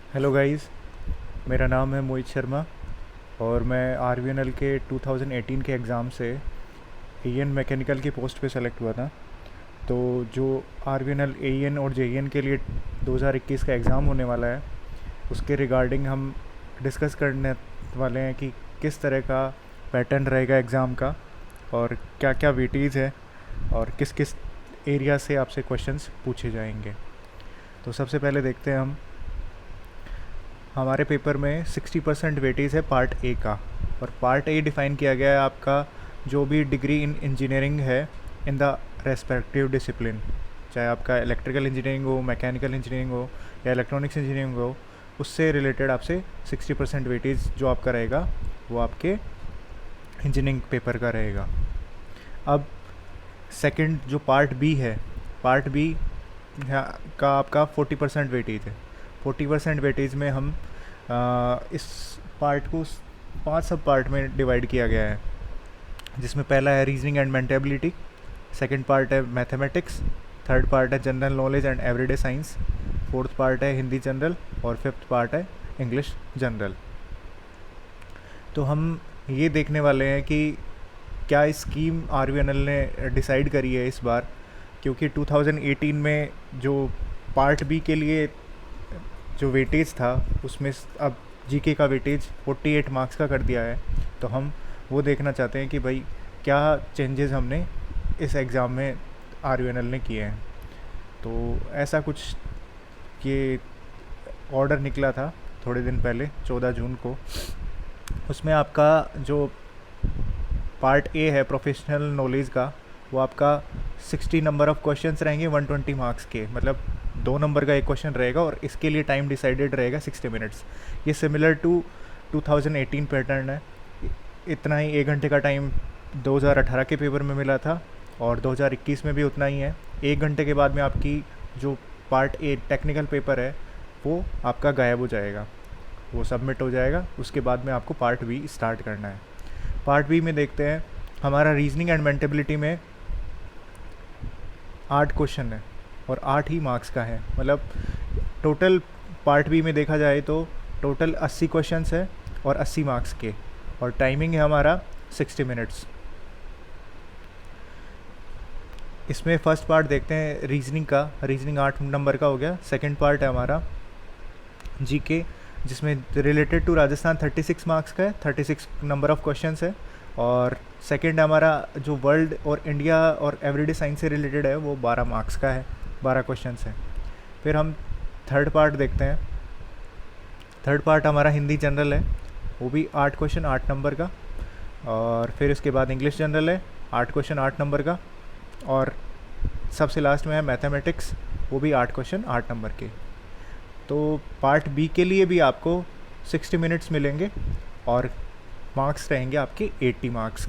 Hello guys, मेरा नाम है मोहित शर्मा और मैं आर के 2018 के एग्ज़ाम से एन मैकेनिकल की पोस्ट पे सेलेक्ट हुआ था। तो जो आर एन और जे के लिए 2021 का एग्ज़ाम होने वाला है, उसके रिगार्डिंग हम डिस्कस करने वाले हैं कि किस तरह का पैटर्न रहेगा एग्ज़ाम का और क्या क्या वेटेज है और किस किस एरिया से आपसे क्वेश्चंस पूछे जाएंगे। तो सबसे पहले देखते हैं हम हमारे पेपर में 60% वेटेज है पार्ट ए का। और पार्ट ए डिफ़ाइन किया गया है आपका जो भी डिग्री इन इंजीनियरिंग है इन द रेस्पेक्टिव डिसिप्लिन, चाहे आपका इलेक्ट्रिकल इंजीनियरिंग हो, मैकेनिकल इंजीनियरिंग हो या इलेक्ट्रॉनिक्स इंजीनियरिंग हो, उससे रिलेटेड आपसे 60% वेटेज जो आपका रहेगा वो आपके इंजीनियरिंग पेपर का रहेगा। अब सेकंड जो पार्ट बी है, पार्ट बी का आपका 40% वेटेज है। 40% वेटेज में हम इस पार्ट को 5 सब पार्ट में डिवाइड किया गया है, जिसमें पहला है reasoning and maintainability, second part है मैथमेटिक्स, थर्ड पार्ट है general knowledge and everyday science, fourth part है हिंदी जनरल और फिफ्थ पार्ट है इंग्लिश जनरल। तो हम ये देखने वाले हैं कि क्या स्कीम आर ने डिसाइड करी है इस बार, क्योंकि 2018 में जो पार्ट बी के लिए जो वेटेज था उसमें अब जीके का वेटेज 48 मार्क्स का कर दिया है। तो हम वो देखना चाहते हैं कि भाई क्या चेंजेस हमने इस एग्ज़ाम में आर ने किए हैं। तो ऐसा कुछ ये ऑर्डर निकला था थोड़े दिन पहले 14 जून को। उसमें आपका जो पार्ट ए है प्रोफेशनल नॉलेज का, वो आपका 60 नंबर ऑफ़ क्वेश्चंस रहेंगे 120 मार्क्स के, मतलब 2 नंबर का एक क्वेश्चन रहेगा और इसके लिए टाइम डिसाइडेड रहेगा 60 मिनट्स। ये सिमिलर टू 2018 पैटर्न है। इतना ही 1 घंटे का टाइम 2018 के पेपर में मिला था और 2021 में भी उतना ही है। 1 घंटे के बाद में आपकी जो पार्ट ए टेक्निकल पेपर है वो आपका गायब हो जाएगा, वो सबमिट हो जाएगा। उसके बाद में आपको पार्ट बी स्टार्ट करना है। पार्ट बी में देखते हैं हमारा रीजनिंग एंड मेंटेबिलिटी में 8 क्वेश्चन है और 8 ही मार्क्स का है, मतलब टोटल पार्ट बी में देखा जाए तो टोटल 80 क्वेश्चंस है और 80 मार्क्स के, और टाइमिंग है हमारा 60 मिनट्स। इसमें फर्स्ट पार्ट देखते हैं रीजनिंग का। रीजनिंग 8 नंबर का हो गया। सेकंड पार्ट है हमारा जीके, जिसमें रिलेटेड टू राजस्थान 36 मार्क्स का है, 36 नंबर ऑफ़ क्वेश्चंस है। और सेकंड हमारा जो वर्ल्ड और इंडिया और एवरीडे साइंस से रिलेटेड है वो 12 मार्क्स का है, 12 क्वेश्चंस हैं। फिर हम थर्ड पार्ट देखते हैं। थर्ड पार्ट हमारा हिंदी जनरल है, वो भी 8 क्वेश्चन 8 नंबर का। और फिर उसके बाद इंग्लिश जनरल है, 8 क्वेश्चन 8 नंबर का। और सबसे लास्ट में है मैथमेटिक्स, वो भी 8 क्वेश्चन 8 नंबर के। तो पार्ट बी के लिए भी आपको 60 मिनट्स मिलेंगे और मार्क्स रहेंगे आपके 80 मार्क्स,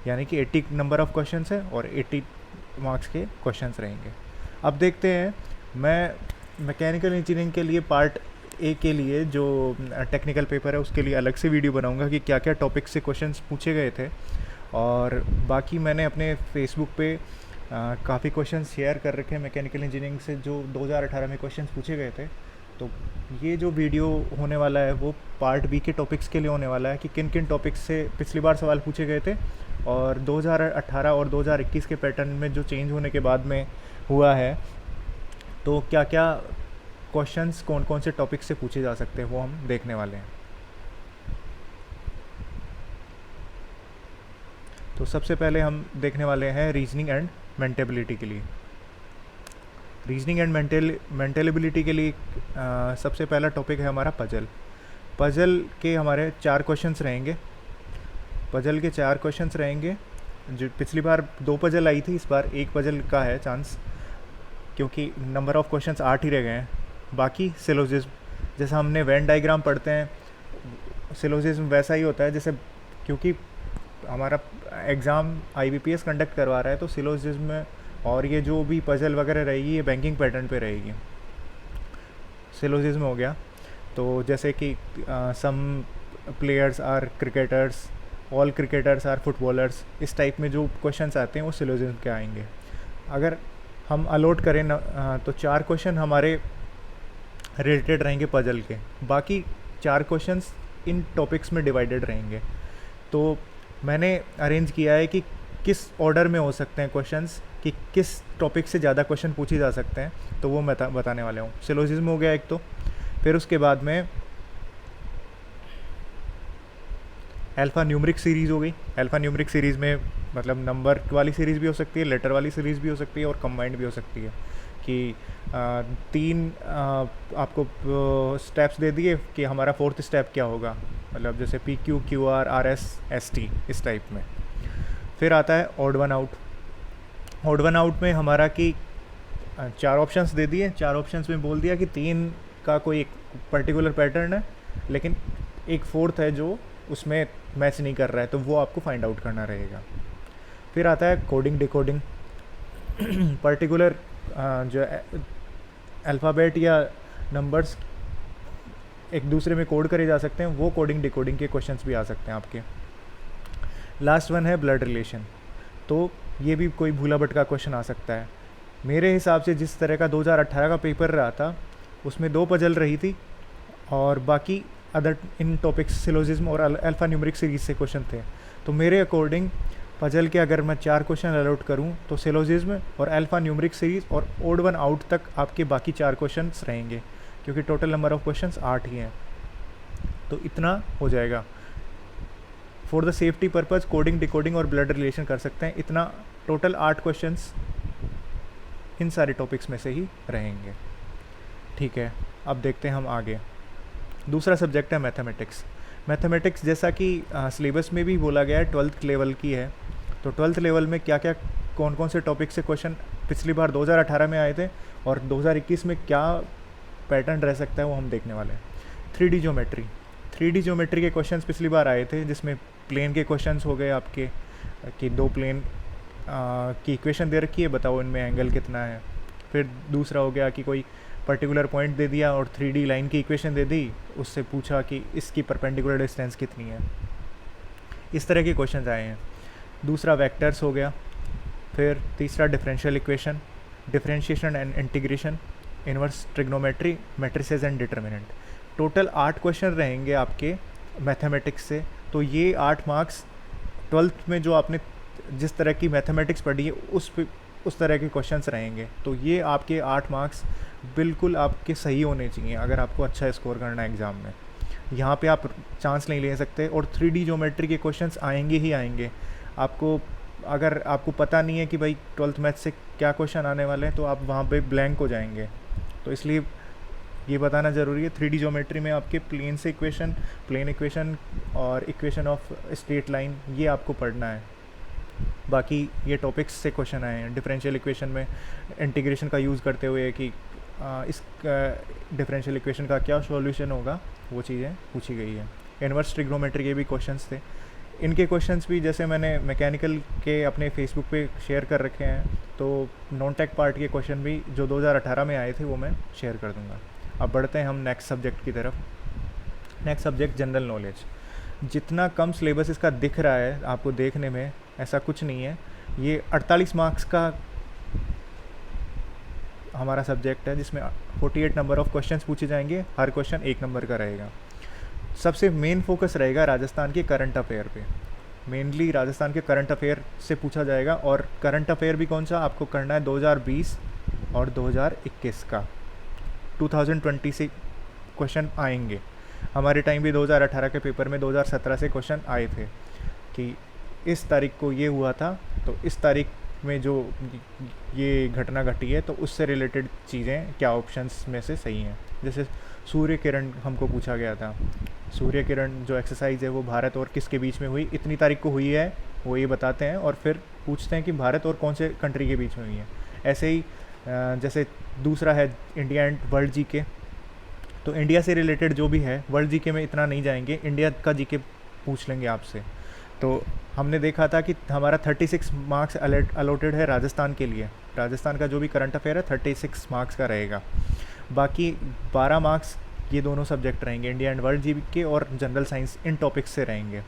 यानी कि 80 नंबर ऑफ़ क्वेश्चंस है और 80 मार्क्स के क्वेश्चंस रहेंगे। अब देखते हैं, मैं मैकेनिकल इंजीनियरिंग के लिए पार्ट ए के लिए जो टेक्निकल पेपर है उसके लिए अलग से वीडियो बनाऊंगा कि क्या क्या टॉपिक से क्वेश्चंस पूछे गए थे। और बाकी मैंने अपने फेसबुक पे काफ़ी क्वेश्चन शेयर कर रखे हैं मैकेनिकल इंजीनियरिंग से जो 2018 में क्वेश्चंस पूछे गए थे। तो ये जो वीडियो होने वाला है वो पार्ट बी के टॉपिक्स के लिए होने वाला है कि किन किन टॉपिक्स से पिछली बार सवाल पूछे गए थे और 2018 और 2021 के पैटर्न में जो चेंज होने के बाद में हुआ है, तो क्या क्या क्वेश्चंस कौन कौन से टॉपिक से पूछे जा सकते हैं वो हम देखने वाले हैं। तो सबसे पहले हम देखने वाले हैं रीजनिंग एंड मेंटेबिलिटी के लिए। रीजनिंग एंड मेंटेलिबिलिटी के लिए सबसे पहला टॉपिक है हमारा पजल। पजल के हमारे 4 क्वेश्चंस रहेंगे। पजल के 4 क्वेश्चंस रहेंगे। जो पिछली बार 2 पजल आई थी, इस बार 1 पजल का है चांस, क्योंकि नंबर ऑफ़ क्वेश्चंस 8 ही रह गए हैं। बाकी सिलोजिज्म, जैसा हमने वेन डायग्राम पढ़ते हैं, सिलोजिज्म वैसा ही होता है जैसे, क्योंकि हमारा एग्ज़ाम IBPS कंडक्ट करवा रहा है तो सिलोजिज्म में और ये जो भी पजल वगैरह रहेगी ये बैंकिंग पैटर्न पे रहेगी। सिलोजिज्म हो गया तो जैसे कि some players are cricketers, all cricketers are footballers, इस टाइप में जो क्वेश्चंस आते हैं वो सिलोजिज्म के आएंगे। अगर हम अलॉट करें तो 4 क्वेश्चन हमारे रिलेटेड रहेंगे पजल के। बाकी 4 क्वेश्चंस इन टॉपिक्स में डिवाइडेड रहेंगे। तो मैंने अरेंज किया है कि किस ऑर्डर में हो सकते हैं क्वेश्चंस, कि किस टॉपिक से ज़्यादा क्वेश्चन पूछे जा सकते हैं, तो वो मैं बताने वाले हूँ। सिलोजिज्म हो गया एक, तो फिर उसके बाद में अल्फ़ा न्यूमरिक सीरीज़ हो गई। अल्फ़ा न्यूमरिक सीरीज़ में मतलब नंबर वाली सीरीज़ भी हो सकती है, लेटर वाली सीरीज़ भी हो सकती है और कंबाइंड भी हो सकती है। कि 3 आपको स्टेप्स दे दिए कि हमारा 4th स्टेप क्या होगा, मतलब जैसे PQ QR RS ST इस टाइप में। फिर आता है odd one out. Odd one out में हमारा कि 4 ऑप्शंस दे दिए, 4 ऑप्शंस में बोल दिया कि 3 का कोई एक पर्टिकुलर पैटर्न है, लेकिन एक 4th है जो उसमें मैच नहीं कर रहा है, तो वो आपको फाइंड आउट करना रहेगा। फिर आता है कोडिंग डिकोडिंग। पर्टिकुलर जो अल्फ़ाबेट या नंबर्स एक दूसरे में कोड करे जा सकते हैं, वो कोडिंग डिकोडिंग के क्वेश्चंस भी आ सकते हैं आपके। लास्ट वन है ब्लड रिलेशन। तो ये भी कोई भूला भटका क्वेश्चन आ सकता है। मेरे हिसाब से जिस तरह का 2018 का पेपर रहा था, उसमें 2 पजल रही थी और बाकी अदर इन टॉपिक्स सिलोजिज्म और अल्फ़ा न्यूमरिक सीरीज से क्वेश्चन थे। तो मेरे अकॉर्डिंग पजल के अगर मैं 4 क्वेश्चन अलॉट करूं तो सिलोजिज्म और अल्फ़ा न्यूमरिक सीरीज और ओड वन आउट तक आपके बाकी 4 क्वेश्चंस रहेंगे, क्योंकि टोटल नंबर ऑफ क्वेश्चंस 8 ही हैं। तो इतना हो जाएगा। For the safety purpose coding decoding और ब्लड रिलेशन कर सकते हैं। इतना टोटल 8 क्वेश्चंस इन सारे टॉपिक्स में से ही रहेंगे। ठीक है, अब देखते हैं हम आगे। दूसरा सब्जेक्ट है मैथमेटिक्स। मैथमेटिक्स जैसा कि सिलेबस में भी बोला गया है 12th लेवल की है। तो 12th लेवल में क्या क्या कौन कौन से टॉपिक से क्वेश्चन पिछली बार 2018 में आए थे और 2021 में क्या पैटर्न रह सकता है, वो हम देखने वाले हैं। 3D geometry. 3D ज्योमेट्री के क्वेश्चंस पिछली बार आए थे, जिसमें प्लेन के क्वेश्चंस हो गए आपके कि 2 प्लेन की इक्वेशन दे रखी है, बताओ इनमें एंगल कितना है। फिर दूसरा हो गया कि कोई पर्टिकुलर पॉइंट दे दिया और 3D लाइन की इक्वेशन दे दी, उससे पूछा कि इसकी परपेंडिकुलर डिस्टेंस कितनी है। इस तरह के क्वेश्चंस आए हैं। दूसरा वेक्टर्स हो गया। फिर तीसरा differential equation, differentiation and integration, inverse trigonometry, matrices and determinant. Total 8 question रहेंगे आपके मैथमेटिक्स से। तो ये 8 मार्क्स 12th में जो आपने जिस तरह की मैथमेटिक्स पढ़ी है उस तरह के क्वेश्चंस रहेंगे। तो ये आपके 8 मार्क्स बिल्कुल आपके सही होने चाहिए अगर आपको अच्छा स्कोर करना है एग्ज़ाम में। यहाँ पे आप चांस नहीं ले सकते। और 3D ज्योमेट्री के क्वेश्चंस आएंगे ही आएंगे। आपको अगर आपको पता नहीं है कि भाई 12th मैथ से क्या क्वेश्चन आने वाले हैं, तो आप वहाँ पे ब्लैंक हो जाएंगे। तो इसलिए ये बताना ज़रूरी है। 3D ज्योमेट्री में आपके प्लेन से इक्वेशन, प्लेन इक्वेशन और इक्वेशन ऑफ स्ट्रेट लाइन, ये आपको पढ़ना है। बाकी ये टॉपिक्स से क्वेश्चन आए हैं। डिफरेंशियल इक्वेशन में इंटीग्रेशन का यूज़ करते हुए कि इस डिफरेंशियल इक्वेशन का क्या सॉल्यूशन होगा, वो चीज़ें पूछी गई है। इनवर्स ट्रिग्नोमेट्री के भी क्वेश्चंस थे। इनके क्वेश्चंस भी जैसे मैंने मैकेनिकल के अपने फेसबुक पे शेयर कर रखे हैं, तो नॉन टेक पार्ट के क्वेश्चन भी जो 2018 में आए थे वो मैं शेयर कर दूँगा। अब बढ़ते हैं हम नेक्स्ट सब्जेक्ट की तरफ। Next subject general knowledge. जितना कम सिलेबस इसका दिख रहा है आपको देखने में, ऐसा कुछ नहीं है। ये 48 मार्क्स का हमारा सब्जेक्ट है, जिसमें 48 नंबर ऑफ क्वेश्चंस पूछे जाएंगे। हर क्वेश्चन 1 नंबर का रहेगा। सबसे मेन फोकस रहेगा राजस्थान के करंट अफेयर पे। मेनली राजस्थान के करंट अफेयर से पूछा जाएगा। और करंट अफेयर भी कौन सा आपको करना है, 2020 और 2021 का। 2020 से क्वेश्चन आएंगे। हमारे टाइम भी 2018 के पेपर में 2017 से क्वेश्चन आए थे कि इस तारीख को ये हुआ था, तो इस तारीख में जो ये घटना घटी है, तो उससे रिलेटेड चीज़ें क्या ऑप्शंस में से सही हैं। जैसे सूर्य किरण हमको पूछा गया था। सूर्य किरण जो एक्सरसाइज है वो भारत और किसके बीच में हुई, इतनी तारीख को हुई है, वो ये बताते हैं और फिर पूछते हैं कि भारत और कौन से कंट्री के बीच में हुई है। ऐसे ही जैसे दूसरा है इंडिया एंड वर्ल्ड जीके। तो इंडिया से रिलेटेड जो भी है, वर्ल्ड जीके में इतना नहीं जाएंगे, इंडिया का जीके पूछ लेंगे आपसे। तो हमने देखा था कि हमारा 36 मार्क्स अलॉटेड है राजस्थान के लिए। राजस्थान का जो भी करंट अफेयर है 36 मार्क्स का रहेगा। बाकी 12 मार्क्स ये दोनों सब्जेक्ट रहेंगे, इंडिया एंड वर्ल्ड जीके और जनरल साइंस, इन टॉपिक्स से रहेंगे।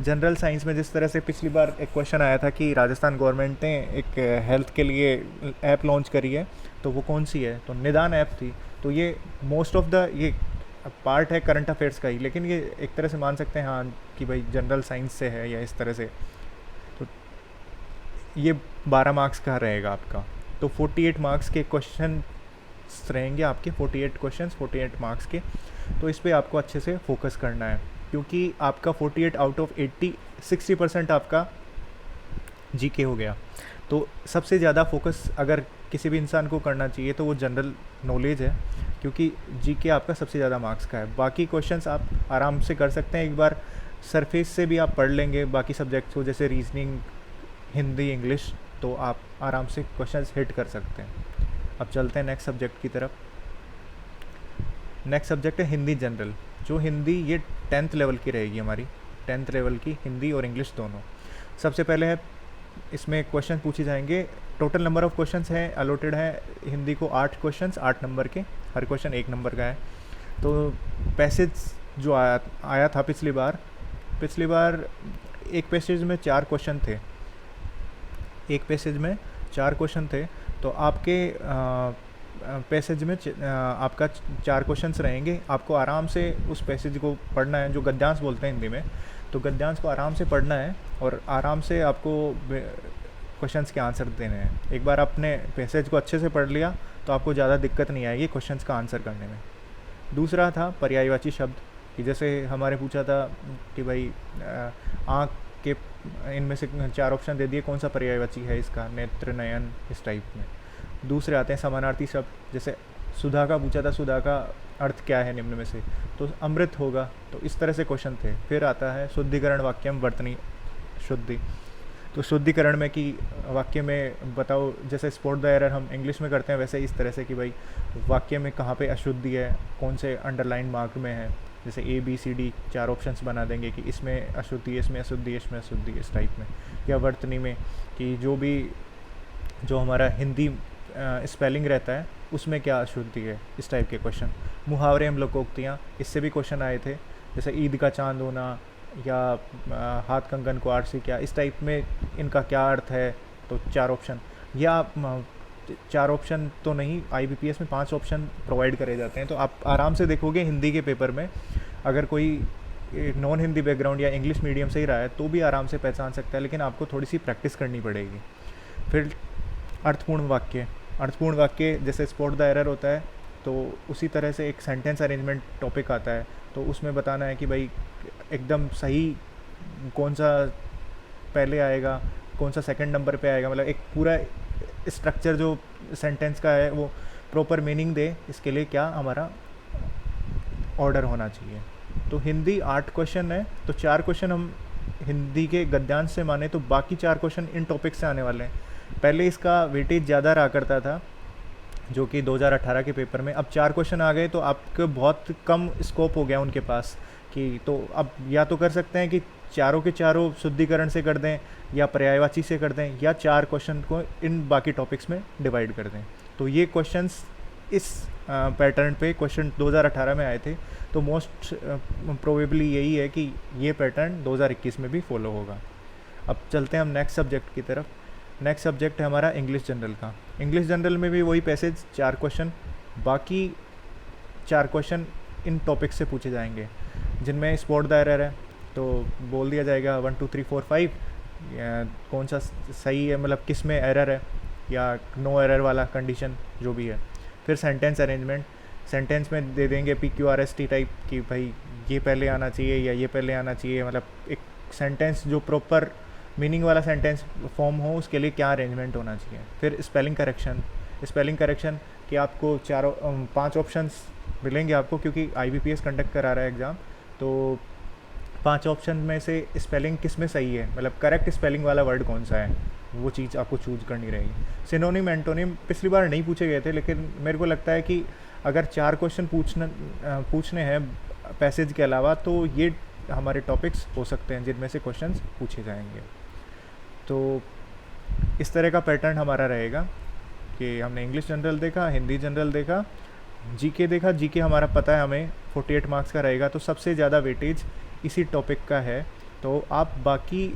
जनरल साइंस में जिस तरह से पिछली बार एक क्वेश्चन आया था कि राजस्थान गवर्नमेंट ने एक हेल्थ के लिए ऐप लॉन्च करी है, तो वो कौन सी है, तो निदान ऐप थी। तो ये मोस्ट ऑफ द ये पार्ट है करंट अफेयर्स का ही, लेकिन ये एक तरह से मान सकते हैं हाँ कि भाई जनरल साइंस से है या इस तरह से। तो ये 12 मार्क्स का रहेगा आपका। तो 48 मार्क्स के क्वेश्चन रहेंगे आपके, 48 क्वेश्चंस 48 मार्क्स के। तो इस पे आपको अच्छे से फोकस करना है, क्योंकि आपका 48 आउट ऑफ 80 60% आपका जीके हो गया। तो सबसे ज़्यादा फोकस अगर किसी भी इंसान को करना चाहिए तो वो जनरल नॉलेज है, क्योंकि जीके आपका सबसे ज़्यादा मार्क्स का है। बाकी क्वेश्चंस आप आराम से कर सकते हैं, एक बार सरफेस से भी आप पढ़ लेंगे बाकी सब्जेक्ट्स को, जैसे रीजनिंग, हिंदी, इंग्लिश, तो आप आराम से क्वेश्चंस हिट कर सकते हैं। अब चलते हैं नेक्स्ट सब्जेक्ट की तरफ। नेक्स्ट सब्जेक्ट है हिंदी जनरल। जो हिंदी ये 10th लेवल की रहेगी हमारी, 10th लेवल की हिंदी और इंग्लिश दोनों। सबसे पहले है इसमें क्वेश्चन पूछे जाएंगे। टोटल नंबर ऑफ़ क्वेश्चंस हैं अलॉटेड है हिंदी को 8 क्वेश्चंस, 8 नंबर के, हर क्वेश्चन 1 नंबर का है। तो पैसेज जो आया था पिछली बार एक पैसेज में 4 क्वेश्चन थे, एक पैसेज में 4 क्वेश्चन थे। तो आपके पैसेज में आपका 4 क्वेश्चंस रहेंगे। आपको आराम से उस पैसेज को पढ़ना है, जो गद्यांश बोलते हैं हिंदी में। तो गद्यांश को आराम से पढ़ना है और आराम से आपको क्वेश्चंस के आंसर देने हैं। एक बार आपने पैसेज को अच्छे से पढ़ लिया तो आपको ज़्यादा दिक्कत नहीं आएगी क्वेश्चंस का आंसर करने में। दूसरा था पर्यायवाची शब्द, कि जैसे हमारे पूछा था कि भाई आँख के इनमें से 4 ऑप्शन दे दिए, कौन सा पर्यायवाची है इसका, नेत्र, नयन, इस टाइप में। दूसरे आते हैं समानार्थी शब्द, जैसे सुधा का पूछा था, सुधा का अर्थ क्या है निम्न में से, तो अमृत होगा। तो इस तरह से क्वेश्चन थे। फिर आता है शुद्धिकरण वाक्यम वर्तनी शुद्धि। तो शुद्धिकरण में कि वाक्य में बताओ, जैसे स्पॉट द एरर हम इंग्लिश में करते हैं, वैसे इस तरह से कि भाई वाक्य में कहाँ पे अशुद्धि है, कौन से अंडरलाइन मार्क में है। जैसे A B C D 4 options बना देंगे कि इसमें अशुद्धि, इसमें अशुद्धि, इसमें अशुद्धि, इस टाइप में। या वर्तनी में कि जो हमारा हिंदी स्पेलिंग रहता है उसमें क्या अशुद्धि है, इस टाइप के क्वेश्चन। मुहावरे हम लोकोक्तियाँ, इससे भी क्वेश्चन आए थे, जैसे ईद का चांद होना या हाथ कंगन को आर से क्या, इस टाइप में इनका क्या अर्थ है। तो 4 ऑप्शन, या 4 ऑप्शन तो नहीं, IBPS में 5 ऑप्शन प्रोवाइड करे जाते हैं। तो आप आराम से देखोगे हिंदी के पेपर में, अगर कोई नॉन हिंदी बैकग्राउंड या इंग्लिश मीडियम से ही रहा है तो भी आराम से पहचान सकता है, लेकिन आपको थोड़ी सी प्रैक्टिस करनी पड़ेगी। फिर अर्थपूर्ण वाक्य जैसे स्पॉट द एरर होता है, तो उसी तरह से एक सेंटेंस अरेंजमेंट टॉपिक आता है। तो उसमें बताना है कि भाई एकदम सही कौन सा पहले आएगा, कौन सा सेकंड नंबर पे आएगा, मतलब एक पूरा स्ट्रक्चर जो सेंटेंस का है वो प्रॉपर मीनिंग दे, इसके लिए क्या हमारा ऑर्डर होना चाहिए। तो हिंदी 8 क्वेश्चन है, तो 4 क्वेश्चन हम हिंदी के गद्यांश से माने, तो बाकी 4 क्वेश्चन इन टॉपिक से आने वाले हैं। पहले इसका वेटेज ज़्यादा रहा करता था, जो कि 2018 के पेपर में। अब 4 क्वेश्चन आ गए तो आपके बहुत कम स्कोप हो गया उनके पास कि, तो अब या तो कर सकते हैं कि चारों के चारों शुद्धिकरण से कर दें, या पर्यायवाची से कर दें, या 4 क्वेश्चन को इन बाकी टॉपिक्स में डिवाइड कर दें। तो ये क्वेश्चंस इस पैटर्न पे क्वेश्चन 2018 में आए थे। तो मोस्ट प्रोबेबली यही है कि ये पैटर्न 2021 में भी फॉलो होगा। अब चलते हैं हम नेक्स्ट सब्जेक्ट की तरफ। नेक्स्ट सब्जेक्ट है हमारा इंग्लिश जनरल का। इंग्लिश जनरल में भी वही पैसेज 4 क्वेश्चन, बाकी 4 क्वेश्चन इन टॉपिक से पूछे जाएंगे, जिनमें स्पॉट द एरर है तो बोल दिया जाएगा 1 2 3 4 5 कौन सा सही है, मतलब किस में एरर है, या नो एरर वाला कंडीशन जो भी है। फिर सेंटेंस अरेंजमेंट, सेंटेंस में दे देंगे PQRST टाइप कि भाई ये पहले आना चाहिए या ये पहले आना चाहिए, मतलब एक सेंटेंस जो प्रॉपर मीनिंग वाला सेंटेंस फॉर्म हो उसके लिए क्या अरेंजमेंट होना चाहिए। फिर स्पेलिंग करेक्शन कि आपको 5 ऑप्शंस मिलेंगे आपको, क्योंकि IBPS कंडक्ट करा रहा है एग्ज़ाम। तो 5 ऑप्शन में से स्पेलिंग किस में सही है, मतलब करेक्ट स्पेलिंग वाला वर्ड कौन सा है, वो चीज़ आपको चूज करनी रहेगी। सिनोनिम एंटोनिम पिछली बार नहीं पूछे गए थे, लेकिन मेरे को लगता है कि अगर 4 क्वेश्चन पूछने हैं पैसेज के अलावा, तो ये हमारे टॉपिक्स हो सकते हैं जिनमें से क्वेश्चंस पूछे जाएंगे। तो इस तरह का पैटर्न हमारा रहेगा कि हमने इंग्लिश जनरल देखा, हिंदी जनरल देखा, जीके देखा। जीके हमारा पता है हमें 48 मार्क्स का रहेगा, तो सबसे ज़्यादा वेटेज इसी टॉपिक का है। तो आप बाकी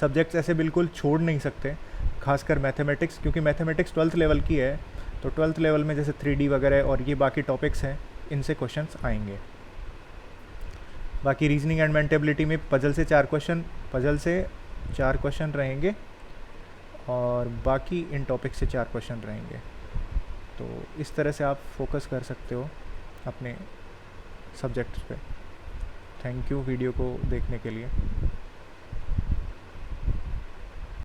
सब्जेक्ट्स ऐसे बिल्कुल छोड़ नहीं सकते, खासकर मैथमेटिक्स, क्योंकि मैथमेटिक्स 12th लेवल की है। तो 12th लेवल में जैसे 3D वगैरह और ये बाकी टॉपिक्स हैं, इनसे क्वेश्चंस आएंगे। बाकी रीजनिंग एंड मेंटेबिलिटी में पजल से 4 क्वेश्चन रहेंगे और बाकी इन टॉपिक से 4 क्वेश्चन रहेंगे। तो इस तरह से आप फोकस कर सकते हो अपने सब्जेक्ट्स पे। थैंक यू वीडियो को देखने के लिए।